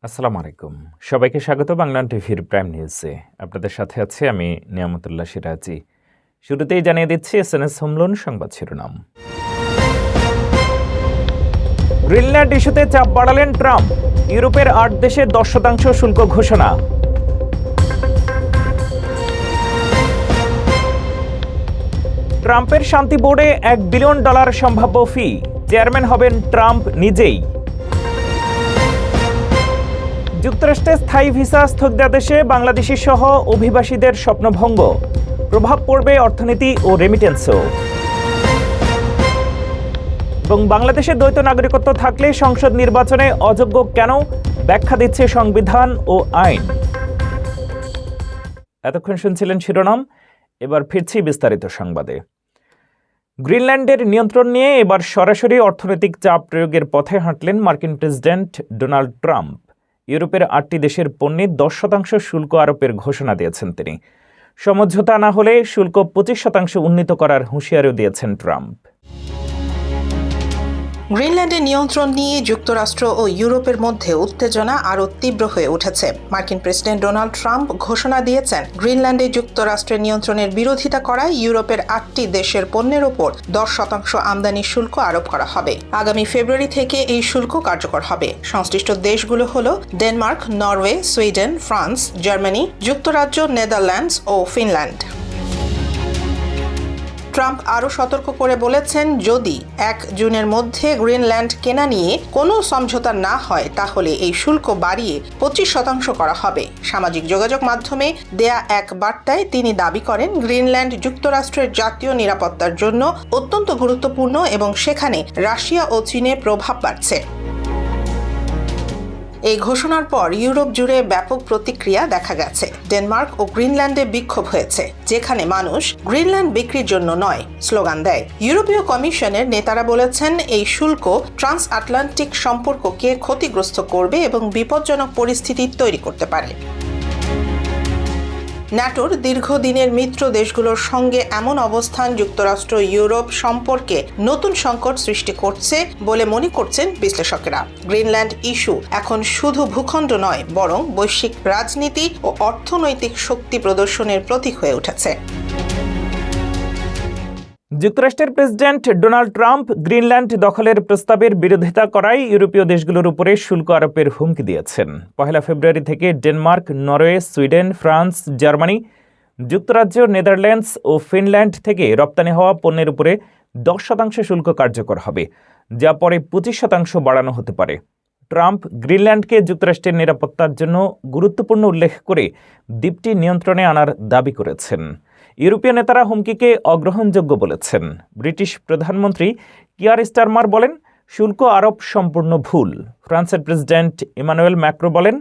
আসসালামু আলাইকুম। সবাইকে স্বাগত বাংলা টিভির প্রাইম নিউজে। আপনাদের সাথে আছি আমি নিয়ামতুল্লাহ সিরাজি। শুরুতেই জানিয়ে দিচ্ছি এসএনএস হোম লোন সংবাদ শিরোনাম। গ্রিনল্যান্ড ইস্যুতে চাপ বাড়ালেন ট্রাম্প। ইউরোপের ৮ দেশে ১০% শুল্ক ঘোষণা। ট্রাম্পের শান্তি বোর্ডে $1 বিলিয়ন সম্ভাব্য ফি। চেয়ারম্যান হবেন ট্রাম্প নিজেই। যুক্তরাষ্ট্রে স্থায়ী ভিসা স্থগিতাদেশে বাংলাদেশি সহ অভিবাসীদের স্বপ্নভঙ্গ। প্রভাব পড়বে অর্থনীতি ও রেমিটেন্সেও। এবং বাংলাদেশে দ্বৈত নাগরিকত্ব থাকলে সংসদ নির্বাচনে অযোগ্য কেন, ব্যাখ্যা দিচ্ছে সংবিধান ও আইন। এতক্ষণ শুনছিলেন শিরোনাম, এবার ফিরছি বিস্তারিত সংবাদে। গ্রিনল্যান্ডের নিয়ন্ত্রণ নিয়ে এবার সরাসরি অর্থনৈতিক চাপ প্রয়োগের পথে হাঁটলেন মার্কিন প্রেসিডেন্ট ডোনাল্ড ট্রাম্প। ইউরোপের ৮টি দেশের পণ্যে ১০% শুল্ক আরোপের ঘোষণা দিয়েছেন তিনি। সমঝোতা না হলে শুল্ক ২৫% উন্নীত করার হুঁশিয়ারিও দিয়েছেন ট্রাম্প। গ্রিনল্যান্ডের নিয়ন্ত্রণ নিয়ে যুক্তরাষ্ট্র ও ইউরোপের মধ্যে উত্তেজনা আরও তীব্র হয়ে উঠেছে। মার্কিন প্রেসিডেন্ট ডোনাল্ড ট্রাম্প ঘোষণা দিয়েছেন, গ্রিনল্যান্ডে যুক্তরাষ্ট্রের নিয়ন্ত্রণের বিরোধিতা করায় ইউরোপের ৮টি দেশের পণ্যের ওপর ১০% আমদানি শুল্ক আরোপ করা হবে। আগামী ফেব্রুয়ারি থেকে এই শুল্ক কার্যকর হবে। সংশ্লিষ্ট দেশগুলো হল Denmark, Norway, Sweden, France, Germany, যুক্তরাজ্য, নেদারল্যান্ডস ও ফিনল্যান্ড। ট্রাম্প আরও সতর্ক করে বলেছেন, যদি ১ জুনের মধ্যে গ্রিনল্যান্ড কেনা নিয়ে কোনো সমঝোতা না হয় তাহলে এই শুল্ক বাড়িয়ে ২৫% করা হবে। সামাজিক যোগাযোগ মাধ্যমে দেয়া এক বার্তায় তিনি দাবি করেন, গ্রিনল্যান্ড যুক্তরাষ্ট্রের জাতীয় নিরাপত্তার জন্য অত্যন্ত গুরুত্বপূর্ণ এবং সেখানে রাশিয়া ও চীনের প্রভাব বাড়ছে। এই ঘোষণার পর ইউরোপ জুড়ে ব্যাপক প্রতিক্রিয়া দেখা গেছে। ডেনমার্ক ও গ্রিনল্যান্ডে বিক্ষোভ হয়েছে, যেখানে মানুষ গ্রিনল্যান্ড বিক্রির জন্য নয় স্লোগান দেয়। ইউরোপীয় কমিশনের নেতারা বলেছেন, এই শুল্ক ট্রান্স আটলান্টিক সম্পর্ককে ক্ষতিগ্রস্ত করবে এবং বিপজ্জনক পরিস্থিতি তৈরি করতে পারে। ন্যাটোর দীর্ঘদিনের মিত্র দেশগুলোর সঙ্গে এমন অবস্থান যুক্তরাষ্ট্র ইউরোপ সম্পর্কে নতুন সংকট সৃষ্টি করছে বলে মনে করছেন বিশ্লেষকেরা। গ্রিনল্যান্ড ইস্যু এখন শুধু ভূখণ্ড নয়, বরং বৈশ্বিক রাজনীতি ও অর্থনৈতিক শক্তি প্রদর্শনের প্রতীক হয়ে উঠেছে। যুক্তরাষ্ট্রের প্রেসিডেন্ট ডোনাল্ড ট্রাম্প গ্রিনল্যান্ড দখলের প্রস্তাবের বিরোধিতা করায় ইউরোপীয় দেশগুলোর উপরে শুল্ক আরোপের হুমকি দিয়েছেন। ১ ফেব্রুয়ারি থেকে Denmark, Norway, Sweden, France, Germany, যুক্তরাজ্য, নেদারল্যান্ডস ও ফিনল্যান্ড থেকে রপ্তানি হওয়া পণ্যের উপরে ১০% শুল্ক কার্যকর হবে, যা পরে ২৫% বাড়ানো হতে পারে। ট্রাম্প গ্রিনল্যান্ডকে যুক্তরাষ্ট্রের নিরাপত্তার জন্য গুরুত্বপূর্ণ উল্লেখ করে দ্বীপটি নিয়ন্ত্রণে আনার দাবি করেছেন। ইউরোপীয় নেতারা হুমকিকে অগ্রহণযোগ্য বলেছেন। ব্রিটিশ প্রধানমন্ত্রী কিয়ার স্টারমার বলেন, শুল্ক আরোপ সম্পূর্ণ ভুল। ফ্রান্সের প্রেসিডেন্ট ইমানুয়েল ম্যাক্রো বলেন,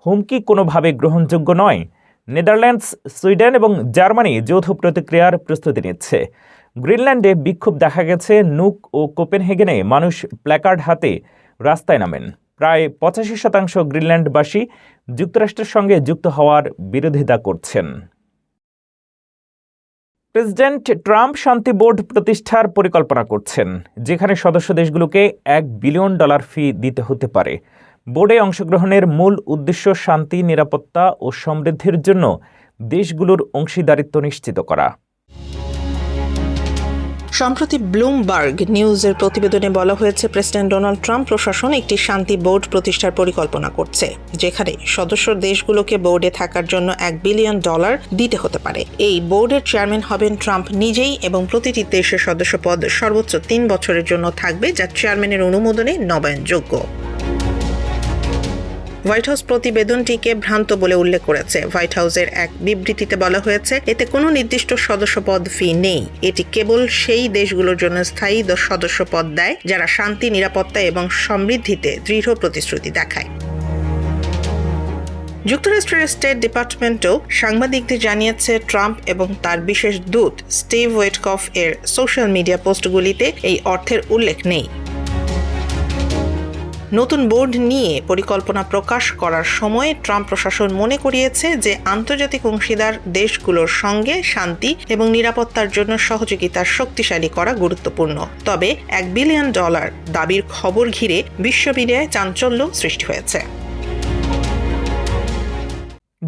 হুমকি কোনোভাবে গ্রহণযোগ্য নয়। নেদারল্যান্ডস, সুইডেন এবং জার্মানি যৌথ প্রতিক্রিয়ার প্রস্তুতি নিচ্ছে। গ্রিনল্যান্ডে বিক্ষোভ দেখা গেছে। নুক ও কোপেনহেগেনে মানুষ প্ল্যাকার্ড হাতে রাস্তায় নামেন। প্রায় ৮৫% গ্রিনল্যান্ডবাসী যুক্তরাষ্ট্রের সঙ্গে যুক্ত হওয়ার বিরোধিতা করছেন। প্রেসিডেন্ট ট্রাম্প শান্তি বোর্ড প্রতিষ্ঠার পরিকল্পনা করছেন, যেখানে সদস্য দেশগুলোকে $1 বিলিয়ন ফি দিতে হতে পারে। বোর্ডে অংশগ্রহণের মূল উদ্দেশ্য শান্তি, নিরাপত্তা ও সমৃদ্ধির জন্য দেশগুলোর অংশীদারিত্ব নিশ্চিত করা। সম্প্রতি ব্লুমবার্গ নিউজের প্রতিবেদনে বলা হয়েছে, প্রেসিডেন্ট ডোনাল্ড ট্রাম্প প্রশাসন একটি শান্তি বোর্ড প্রতিষ্ঠার পরিকল্পনা করছে, যেখানে সদস্য দেশগুলোকে বোর্ডে থাকার জন্য $1 বিলিয়ন দিতে হতে পারে। এই বোর্ডের চেয়ারম্যান হবেন ট্রাম্প নিজেই এবং প্রতিটি দেশের সদস্যপদ সর্বোচ্চ ৩ বছরের জন্য থাকবে, যা চেয়ারম্যানের অনুমোদনে নবায়নযোগ্য। হোয়াইট হাউস প্রতিবেদনটিকে ভ্রান্ত বলে উল্লেখ করেছে। হোয়াইট হাউসের এক বিবৃতিতে বলা হয়েছে, এতে কোনো নির্দিষ্ট সদস্যপদ ফি নেই। এটি কেবল সেই দেশগুলোর জন্য স্থায়ী সদস্যপদ দেয় যারা শান্তি, নিরাপত্তা এবং সমৃদ্ধিতে দৃঢ় প্রতিশ্রুতি দেখায়। যুক্তরাষ্ট্রের স্টেট ডিপার্টমেন্টও সাংবাদিকদের জানিয়েছে, ট্রাম্প এবং তার বিশেষ দূত স্টিভ ওয়েটকফ এর সোশ্যাল মিডিয়া পোস্টগুলিতে এই অর্থের উল্লেখ নেই। নতুন বোর্ড নিয়ে পরিকল্পনা প্রকাশ করার সময় ট্রাম্প প্রশাসন মনে করিয়েছে যে আন্তর্জাতিক অংশীদার দেশগুলোর সঙ্গে শান্তি এবং নিরাপত্তার জন্য সহযোগিতা শক্তিশালী করা গুরুত্বপূর্ণ। তবে $1 বিলিয়ন দাবির খবর ঘিরে বিশ্ব মিডিয়ায় চাঞ্চল্য সৃষ্টি হয়েছে।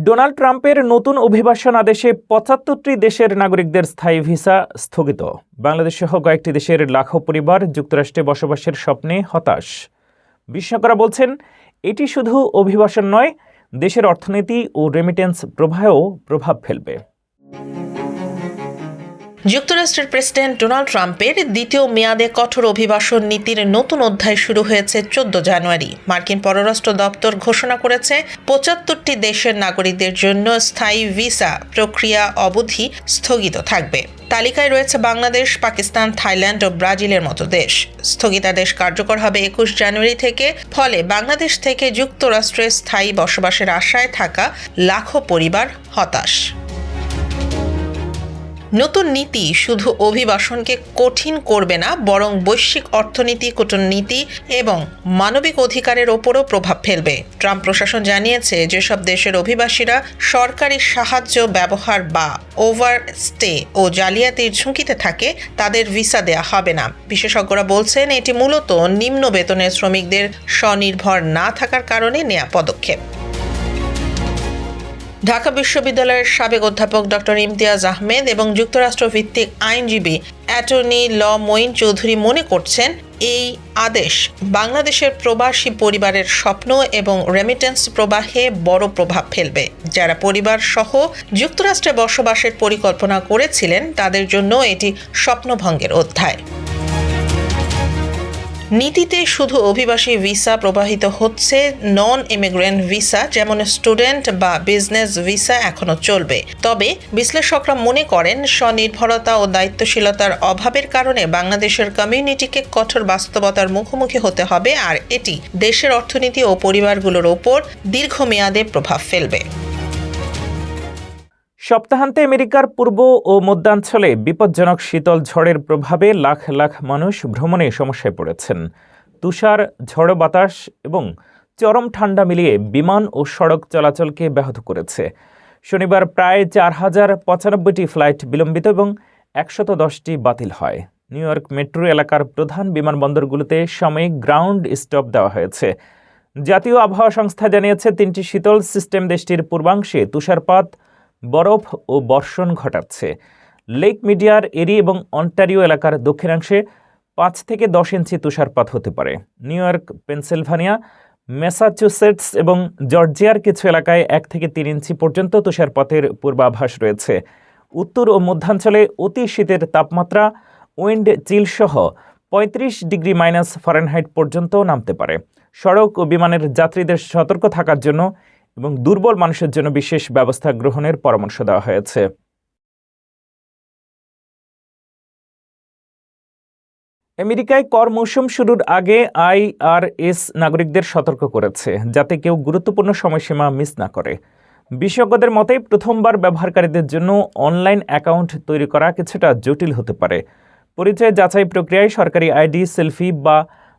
ডোনাল্ড ট্রাম্পের নতুন অভিবাসন আদেশে ৭৫টি দেশের নাগরিকদের স্থায়ী ভিসা স্থগিত। বাংলাদেশ সহ কয়েকটি দেশের লাখো পরিবার যুক্তরাষ্ট্রে বসবাসের স্বপ্নে হতাশ। বিশেষজ্ঞরা বলছেন, এটি শুধু অভিবাসন নয়, দেশের অর্থনীতি ও রেমিটেন্স প্রবাহেও প্রভাব ফেলবে। যুক্তরাষ্ট্রের প্রেসিডেন্ট ডোনাল্ড ট্রাম্পের দ্বিতীয় মেয়াদে কঠোর অভিবাসন নীতির নতুন অধ্যায় শুরু হয়েছে ১৪ জানুয়ারি। মার্কিন পররাষ্ট্র দপ্তর ঘোষণা করেছে ৭৫টি দেশের নাগরিকদের জন্য স্থায়ী ভিসা প্রক্রিয়া অবধি স্থগিত থাকবে। তালিকায় রয়েছে বাংলাদেশ, পাকিস্তান, থাইল্যান্ড ও ব্রাজিলের মতো দেশ। স্থগিতাদেশ কার্যকর হবে ২১ জানুয়ারি থেকে। ফলে বাংলাদেশ থেকে যুক্তরাষ্ট্রে স্থায়ী বসবাসের আশায় থাকা লাখো পরিবার হতাশ। নতুন নীতি শুধু অভিবাসনকে কঠিন করবে না, বরং বৈশ্বিক অর্থনীতি, কূটনীতি এবং মানবিক অধিকারের ওপরও প্রভাব ফেলবে। ট্রাম্প প্রশাসন জানিয়েছে, যেসব দেশের অভিবাসীরা সরকারি সাহায্য ব্যবহার বা ওভারস্টে ও জালিয়াতির ঝুঁকিতে থাকে, তাদের ভিসা দেয়া হবে না। বিশেষজ্ঞরা বলছেন, এটি মূলত নিম্ন বেতনের শ্রমিকদের স্বনির্ভর না থাকার কারণে নেয়া পদক্ষেপ। ঢাকা বিশ্ববিদ্যালয়ের সাবেক অধ্যাপক ডক্টর ইমতিয়াজ আহমেদ এবং যুক্তরাষ্ট্র ভিত্তিক আইনজীবী অ্যাটর্নি ল মঈন চৌধুরী মনে করছেন, এই আদেশ বাংলাদেশের প্রবাসী পরিবারের স্বপ্ন এবং রেমিটেন্স প্রবাহে বড় প্রভাব ফেলবে। যারা পরিবার সহ যুক্তরাষ্ট্রে বসবাসের পরিকল্পনা করেছিলেন, তাদের জন্য এটি স্বপ্নভঙ্গের অধ্যায়। নীতিতে শুধু অভিবাসী ভিসা প্রবাহিত হচ্ছে, নন ইমিগ্রেন্ট ভিসা যেমন স্টুডেন্ট বা বিজনেস ভিসা এখনো চলবে। তবে বিশ্লেষকরা মনে করেন, স্বনির্ভরতা ও দায়িত্বশীলতার অভাবের কারণে বাংলাদেশের কমিউনিটিকে কঠোর বাস্তবতার মুখোমুখি হতে হবে, আর এটি দেশের অর্থনীতি ও পরিবারগুলোর ওপর দীর্ঘমেয়াদে প্রভাব ফেলবে। সপ্তাহান্তে আমেরিকার পূর্ব ও মধ্যাঞ্চলে বিপজ্জনক শীতল ঝড়ের প্রভাবে লাখ লাখ মানুষ ভ্রমণে সমস্যায় পড়েছেন। তুষার, ঝড়ো বাতাস এবং চরম ঠান্ডা মিলিয়ে বিমান ও সড়ক চলাচলকে ব্যাহত করেছে। শনিবার প্রায় ৪,০৯৫টি ফ্লাইট বিলম্বিত এবং ১১০টি বাতিল হয়। নিউ ইয়র্ক মেট্রো এলাকার প্রধান বিমানবন্দরগুলোতে সাময়িক গ্রাউন্ড স্টপ দেওয়া হয়েছে। জাতীয় আবহাওয়া সংস্থা জানিয়েছে, ৩টি শীতল সিস্টেম দেশটির পূর্বাংশে তুষারপাত, বরফ ও বর্ষণ ঘটাচ্ছে। লেক মিডিয়ার এরি এবং অন্টারিও এলাকার দক্ষিণাংশে ৫ থেকে ১০ ইঞ্চি তুষারপাত হতে পারে। নিউ ইয়র্ক, পেনসিলভানিয়া, ম্যাসাচুসেটস এবং জর্জিয়ার কিছু এলাকায় ১ থেকে ৩ ইঞ্চি পর্যন্ত তুষারপাতের পূর্বাভাস রয়েছে। উত্তর ও মধ্যাঞ্চলে অতি শীতের তাপমাত্রা উইন্ড চিলসহ ৩৫°- পর্যন্ত নামতে পারে। সড়ক ও বিমানের যাত্রীদের সতর্ক থাকার জন্য এবং দুর্বল মানুষের জন্য বিশেষ ব্যবস্থা গ্রহণের পরামর্শ দেওয়া হয়েছে। আমেরিকায় কর মৌসুম শুরুর আগে আইআরএস নাগরিকদের সতর্ক করেছে, যাতে কেউ গুরুত্বপূর্ণ সময়সীমা মিস না করে। বিশেষজ্ঞদের মতে, প্রথমবার ব্যবহারকারীদের জন্য অনলাইন অ্যাকাউন্ট তৈরি করা কিছুটা জটিল হতে পারে। পরিচয় যাচাই প্রক্রিয়ায় সরকারি আইডি, সেলফি বা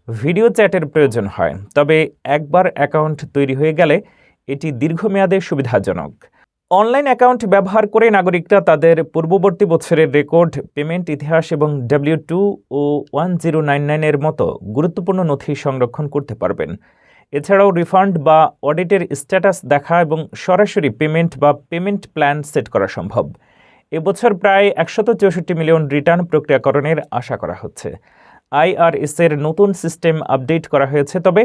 ভিডিও চ্যাটের প্রয়োজন হয়। তবে একবার অ্যাকাউন্ট তৈরি হয়ে গেলে এটি দীর্ঘমেয়াদে সুবিধাজনক। অনলাইন অ্যাকাউন্ট ব্যবহার করে নাগরিকরা তাদের পূর্ববর্তী বছরের রেকর্ড, পেমেন্ট ইতিহাস এবং W2 ও 1099-এর মতো গুরুত্বপূর্ণ নথি সংরক্ষণ করতে পারবেন। এছাড়াও রিফান্ড বা অডিটের স্ট্যাটাস দেখা এবং সরাসরি পেমেন্ট বা পেমেন্ট প্ল্যান সেট করা সম্ভব। এবছর প্রায় ১৬৪ মিলিয়ন রিটার্ন প্রক্রিয়াকরণের আশা করা হচ্ছে। আইআরএসের নতুন সিস্টেম আপডেট করা হয়েছে, তবে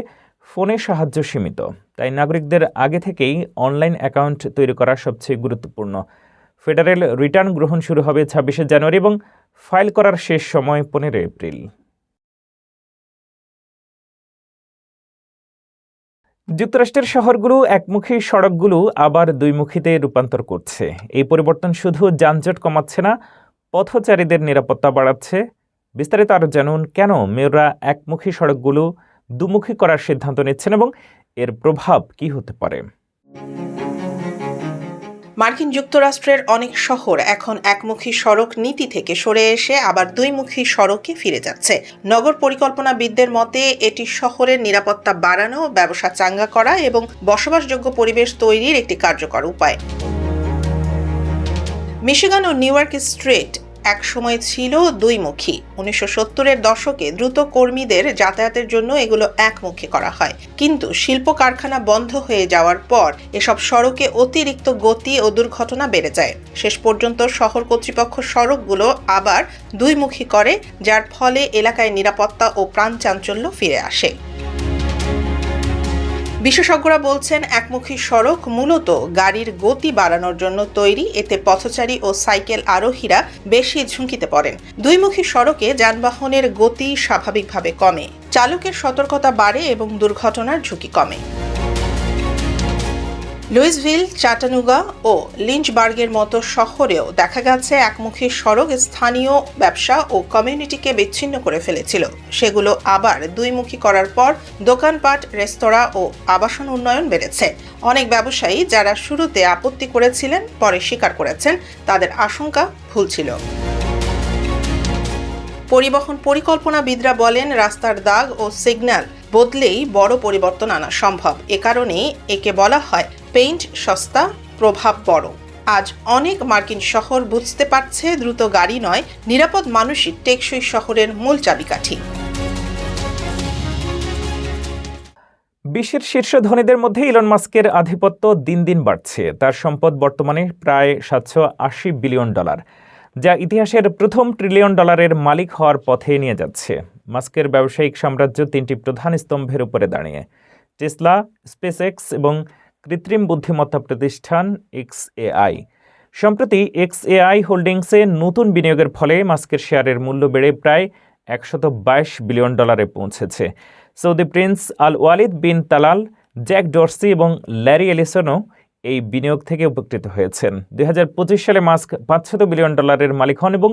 ফোনে সাহায্য সীমিত। তাই নাগরিকদের আগে থেকেই অনলাইন অ্যাকাউন্ট তৈরি করা সবচেয়ে গুরুত্বপূর্ণ। ফেডারেল রিটার্ন গ্রহণ শুরু হবে ২৬শে জানুয়ারি এবং ফাইল করার শেষ সময় ১৫ এপ্রিল। যুক্তরাষ্ট্রের শহরগুলো একমুখী সড়কগুলো আবার দুইমুখীতে রূপান্তর করছে। এই পরিবর্তন শুধু যানজট কমাচ্ছে না, পথচারীদের নিরাপত্তা বাড়াচ্ছে। বিস্তারিত আরও জানুন, কেন মেয়ররা একমুখী সড়কগুলো দুমুখী করার সিদ্ধান্ত নিচ্ছেন এবং এর প্রভাব কি হতে পারে। মার্কিন যুক্তরাষ্ট্রের অনেক শহর এখন একমুখী সড়ক নীতি থেকে সরে এসে আবার দুইমুখী সড়কে ফিরে যাচ্ছে। নগর পরিকল্পনাবিদদের মতে, এটি শহরের নিরাপত্তা বাড়ানো, ব্যবসা চাঙ্গা করা এবং বসবাসযোগ্য পরিবেশ তৈরির একটি কার্যকর উপায়। মিশিগান ও নিউ ইয়র্ক স্ট্রিট একসময় ছিল দুইমুখী। 1970-এর দশকে দ্রুত কর্মীদের যাতায়াতের জন্য এগুলো একমুখী করা হয়, কিন্তু শিল্প কারখানা বন্ধ হয়ে যাওয়ার পর এসব সড়কে অতিরিক্ত গতি ও দুর্ঘটনা বেড়ে যায়। শেষ পর্যন্ত শহর কর্তৃপক্ষ সড়কগুলো আবার দুইমুখী করে, যার ফলে এলাকায় নিরাপত্তা ও প্রাণচাঞ্চল্য ফিরে আসে। বিশেষজ্ঞরা বলছেন, একমুখী সড়ক মূলত গাড়ির গতি বাড়ানোর জন্য তৈরি। এতে পথচারী ও সাইকেল আরোহীরা বেশি ঝুঁকিতে পড়েন। দুইমুখী সড়কে যানবাহনের গতি স্বাভাবিকভাবে কমে, চালকের সতর্কতা বাড়ে এবং দুর্ঘটনার ঝুঁকি কমে। লুইসভিল, চাটানুগা ও লিঞ্চবার্গের মতো শহরেও দেখা গেছে একমুখী সড়ক স্থানীয় ব্যবসা ও কমিউনিটিকে বিচ্ছিন্ন করে ফেলেছিল। সেগুলো আবার দুইমুখী করার পর দোকানপাট, রেস্তোরাঁ ও আবাসন উন্নয়ন বেড়েছে। অনেক ব্যবসায়ী যারা শুরুতে আপত্তি করেছিলেন পরে স্বীকার করেছেন তাদের আশঙ্কা ভুল ছিল। পরিবহন পরিকল্পনাবিদরা বলেন, রাস্তার দাগ ও সিগন্যাল বদলেই বড় পরিবর্তন আনা সম্ভব। এ কারণেই একে বলা হয় পেইন্ট সস্তা, প্রভাব বড়। আজ অনেক মার্কিন শহর বুঝতে পারছে দ্রুত গাড়ি নয়, নিরাপদ মানুষই টেকসই শহরের মূল চাবিকাঠি। বিশ্বের শীর্ষ ধনীদের মধ্যে ইলন মাস্কের আধিপত্য দিন দিন বাড়ছে। তার সম্পদ বর্তমানে প্রায় $780 বিলিয়ন, যা ইতিহাসের প্রথম $1 ট্রিলিয়ন মালিক হওয়ার পথে নিয়ে যাচ্ছে। মাস্কের ব্যবসায়িক সাম্রাজ্য 3টি প্রধান স্তম্ভের উপরে দাঁড়িয়ে: টেসলা, স্পেসএক্স এবং কৃত্রিম বুদ্ধিমত্তা প্রতিষ্ঠান XAI। সম্প্রতি XAI হোল্ডিংসে নতুন বিনিয়োগের ফলে মাস্কের শেয়ারের মূল্য বেড়ে প্রায় $122 বিলিয়ন পৌঁছেছে। Saudi prince Al Waleed bin Talal, Jack Dorsey এবং ল্যারি এলিসনও এই বিনিয়োগ থেকে উপকৃত হয়েছেন। 2025 সালে মাস্ক $500 বিলিয়ন মালিক হন এবং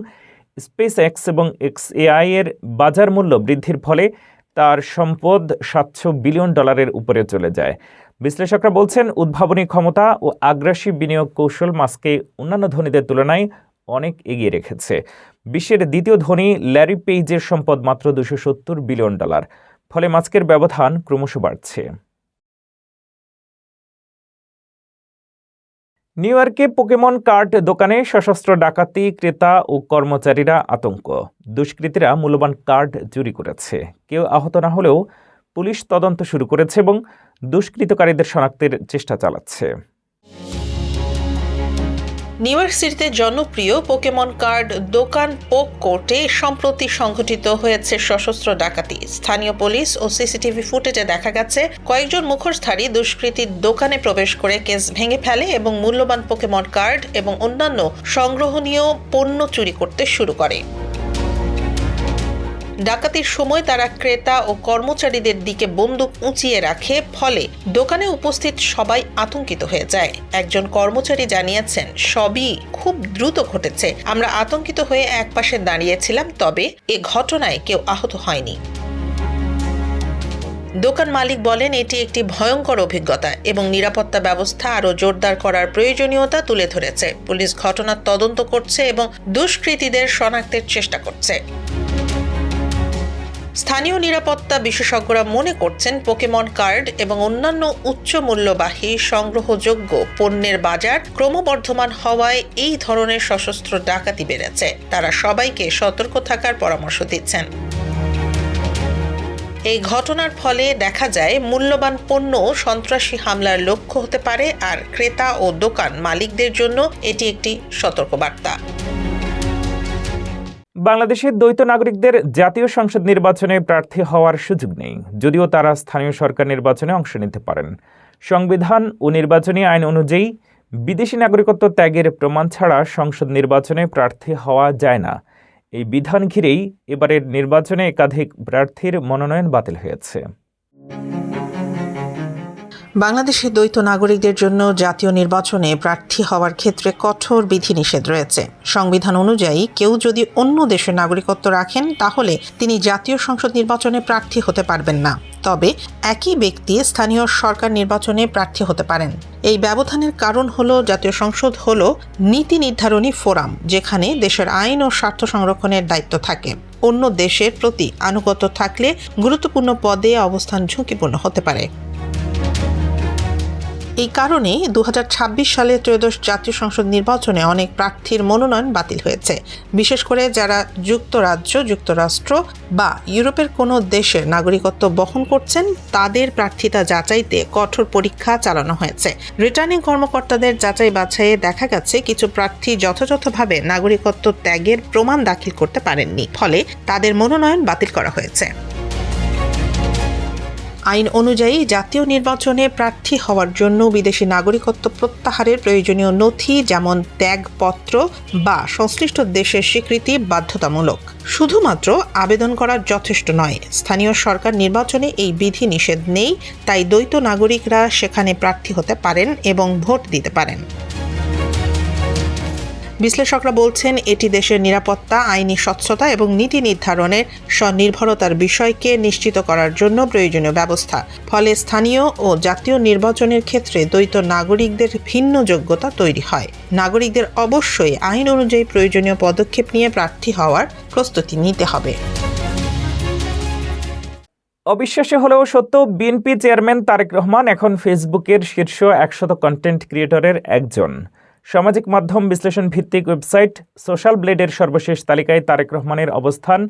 স্পেসএক্স এবং XAI এর বাজার মূল্য বৃদ্ধির ফলে তার সম্পদ $700 বিলিয়ন উপরে চলে যায়। বিশ্লেষকরা বলছেন, উদ্ভাবনী ক্ষমতা ও আগ্রাসী বিনিয়োগ কৌশল মাস্ককে অন্যান্য ধনীদের তুলনায় অনেক এগিয়ে রেখেছে। বিশ্বের দ্বিতীয় ধনী ল্যারি পেইজের সম্পদ মাত্র $270 বিলিয়ন, ফলে মাস্কের ব্যবধান ক্রমশ বাড়ছে। নিউ ইয়র্কে পোকেমন কার্ড দোকানে সশস্ত্র ডাকাতি, ক্রেতা ও কর্মচারীরা আতঙ্ক। দুষ্কৃতীরা মূল্যবান কার্ড চুরি করেছে। কেউ আহত না হলেও পুলিশ তদন্ত শুরু করেছে এবং দুষ্কৃতকারীদের শনাক্তের চেষ্টা চালাচ্ছে। নিউ ইয়র্ক সিটিতে জনপ্রিয় পোকেমন কার্ড দোকান পোক কোর্টে সম্প্রতি সংঘটিত হয়েছে সশস্ত্র ডাকাতি। স্থানীয় পুলিশ ও সিসিটিভি ফুটেজে দেখা গেছে কয়েকজন মুখোশধারী দুষ্কৃতী দোকানে প্রবেশ করে কেস ভেঙে ফেলে এবং মূল্যবান পোকেমন কার্ড এবং অন্যান্য সংগ্রহণীয় পণ্য চুরি করতে শুরু করে। ডাকাতির সময় তারা ক্রেতা ও কর্মচারীদের দিকে বন্দুক উঁচিয়ে রাখে, ফলে দোকানে উপস্থিত সবাই আতঙ্কিত হয়ে যায়। একজন কর্মচারী জানিয়েছেন, সবই খুব দ্রুত ঘটেছে। আমরা আতঙ্কিত হয়ে একপাশে দাঁড়িয়েছিলাম, তবে এ ঘটনায় কেউ আহত হয়নি। দোকান মালিক বলেন, এটি একটি ভয়ঙ্কর অভিজ্ঞতা এবং নিরাপত্তা ব্যবস্থা আরও জোরদার করার প্রয়োজনীয়তা তুলে ধরেছে। পুলিশ ঘটনার তদন্ত করছে এবং দুষ্কৃতীদের শনাক্তের চেষ্টা করছে। স্থানীয় নিরাপত্তা বিশেষজ্ঞরা মনে করছেন, পোকেমন কার্ড এবং অন্যান্য উচ্চ মূল্যবাহী সংগ্রহযোগ্য পণ্যের বাজার ক্রমবর্ধমান হওয়ায় এই ধরনের সশস্ত্র ডাকাতি বেড়েছে। তারা সবাইকে সতর্ক থাকার পরামর্শ দিচ্ছেন। এই ঘটনার ফলে দেখা যায় মূল্যবান পণ্য সন্ত্রাসী হামলার লক্ষ্য হতে পারে, আর ক্রেতা ও দোকান মালিকদের জন্য এটি একটি সতর্কবার্তা। বাংলাদেশের দ্বৈত নাগরিকদের জাতীয় সংসদ নির্বাচনে প্রার্থী হওয়ার সুযোগ নেই, যদিও তারা স্থানীয় সরকার নির্বাচনে অংশ নিতে পারেন। সংবিধান ও নির্বাচনী আইন অনুযায়ী বিদেশি নাগরিকত্ব ত্যাগের প্রমাণ ছাড়া সংসদ নির্বাচনে প্রার্থী হওয়া যায় না। এই বিধান ঘিরেই এবারের নির্বাচনে একাধিক প্রার্থীর মনোনয়ন বাতিল হয়েছে। বাংলাদেশের দ্বৈত নাগরিকদের জন্য জাতীয় নির্বাচনে প্রার্থী হওয়ার ক্ষেত্রে কঠোর বিধিনিষেধ রয়েছে। সংবিধান অনুযায়ী কেউ যদি অন্য দেশের নাগরিকত্ব রাখেন, তাহলে তিনি জাতীয় সংসদ নির্বাচনে প্রার্থী হতে পারবেন না। তবে একই ব্যক্তি স্থানীয় সরকার নির্বাচনে প্রার্থী হতে পারেন। এই ব্যবধানের কারণ হলো, জাতীয় সংসদ হলো নীতি নির্ধারণী ফোরাম, যেখানে দেশের আইন ও স্বার্থ সংরক্ষণের দায়িত্ব থাকে। অন্য দেশের প্রতি আনুগত্য থাকলে গুরুত্বপূর্ণ পদে অবস্থান ঝুঁকিপূর্ণ হতে পারে। এই কারণে 2026 সালে ত্রয়োদশ জাতীয় সংসদ নির্বাচনে অনেক প্রার্থীর মনোনয়ন বাতিল হয়েছে, বিশেষ করে যারা যুক্তরাজ্য, যুক্তরাষ্ট্র বা ইউরোপের কোনো দেশের নাগরিকত্ব বহন করছেন তাদের প্রার্থিতা যাচাইতে কঠোর পরীক্ষা চালানো হয়েছে। রিটার্নিং কর্মকর্তাদের যাচাই বাছাইয়ে দেখা গেছে কিছু প্রার্থী যথাযথভাবে নাগরিকত্ব ত্যাগের প্রমাণ দাখিল করতে পারেননি, ফলে তাদের মনোনয়ন বাতিল করা হয়েছে। আইন অনুযায়ী জাতীয় নির্বাচনে প্রার্থী হওয়ার জন্য বিদেশি নাগরিকত্ব প্রত্যাহারের প্রয়োজনীয় নথি যেমন ত্যাগপত্র বা সংশ্লিষ্ট দেশের স্বীকৃতি বাধ্যতামূলক। শুধুমাত্র আবেদন করা যথেষ্ট নয়, স্থানীয় সরকার নির্বাচনে এই বিধি নিষেধ নেই, তাই দ্বৈত নাগরিকরা সেখানে প্রার্থী হতে পারেন এবং ভোট দিতে পারেন। বিশ্লেষকরা বলছেন এটি দেশের নিরাপত্তা, আইনি স্বচ্ছতা এবং নীতি নির্ধারণের স্বনির্ভরতার বিষয়কে নিশ্চিত করার জন্য প্রয়োজনীয় ব্যবস্থা। ফলে স্থানীয় ও জাতীয় নির্বাচনের ক্ষেত্রে দ্বৈত নাগরিকদের ভিন্ন যোগ্যতা তৈরি হয়। নাগরিকদের অবশ্যই আইন অনুযায়ী প্রয়োজনীয় পদক্ষেপ নিয়ে প্রার্থী হওয়ার প্রস্তুতি নিতে হবে। অবিশ্বাস্য হলেও সত্য, বিএনপি চেয়ারম্যান তারেক রহমান এখন ফেসবুকের শীর্ষ 100 কন্টেন্ট ক্রিয়েটরের একজন। সামাজিক মাধ্যম বিশ্লেষণ ভিত্তিক ওয়েবসাইট সোশ্যাল ব্লেডের সর্বশেষ তালিকায় তারেক রহমানের অবস্থান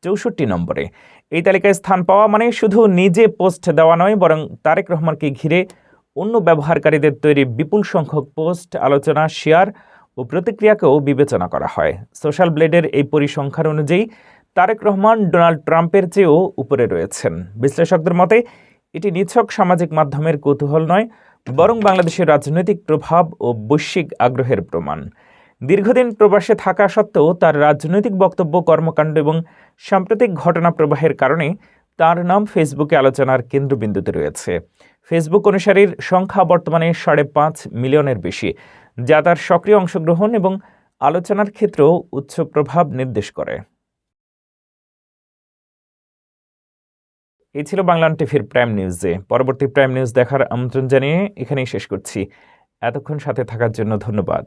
64 নম্বরে। এই তালিকায় স্থান পাওয়া মানে শুধু নিজে পোস্ট দেওয়া নয়, বরং তারেক রহমানকে ঘিরে অন্য ব্যবহারকারীদের তৈরি বিপুল সংখ্যক পোস্ট, আলোচনা, শেয়ার ও প্রতিক্রিয়াকেও বিবেচনা করা হয়। সোশ্যাল ব্লেডের এই পরিসংখ্যান অনুযায়ী তারেক রহমান ডোনাল্ড ট্রাম্পের চেয়েও উপরে রয়েছেন। বিশ্লেষকদের মতে এটি নিছক সামাজিক মাধ্যমের কৌতূহল নয়, বরং বাংলাদেশের রাজনৈতিক প্রভাব ও বৈশ্বিক আগ্রহের প্রমাণ। দীর্ঘদিন প্রবাসে থাকা সত্ত্বেও তার রাজনৈতিক বক্তব্য, কর্মকাণ্ড এবং সাম্প্রতিক ঘটনা প্রবাহের কারণে তার নাম ফেসবুকে আলোচনার কেন্দ্রবিন্দুতে রয়েছে। ফেসবুক অনুসারীর সংখ্যা বর্তমানে 5.5 মিলিয়নের বেশি, যা তার সক্রিয় অংশগ্রহণ এবং আলোচনার ক্ষেত্রেও উচ্চ প্রভাব নির্দেশ করে। এই ছিল বাংলান টিভির প্রাইম নিউজে। পরবর্তী প্রাইম নিউজ দেখার আমন্ত্রণ জানিয়ে এখানেই শেষ করছি। এতক্ষণ সাথে থাকার জন্য ধন্যবাদ।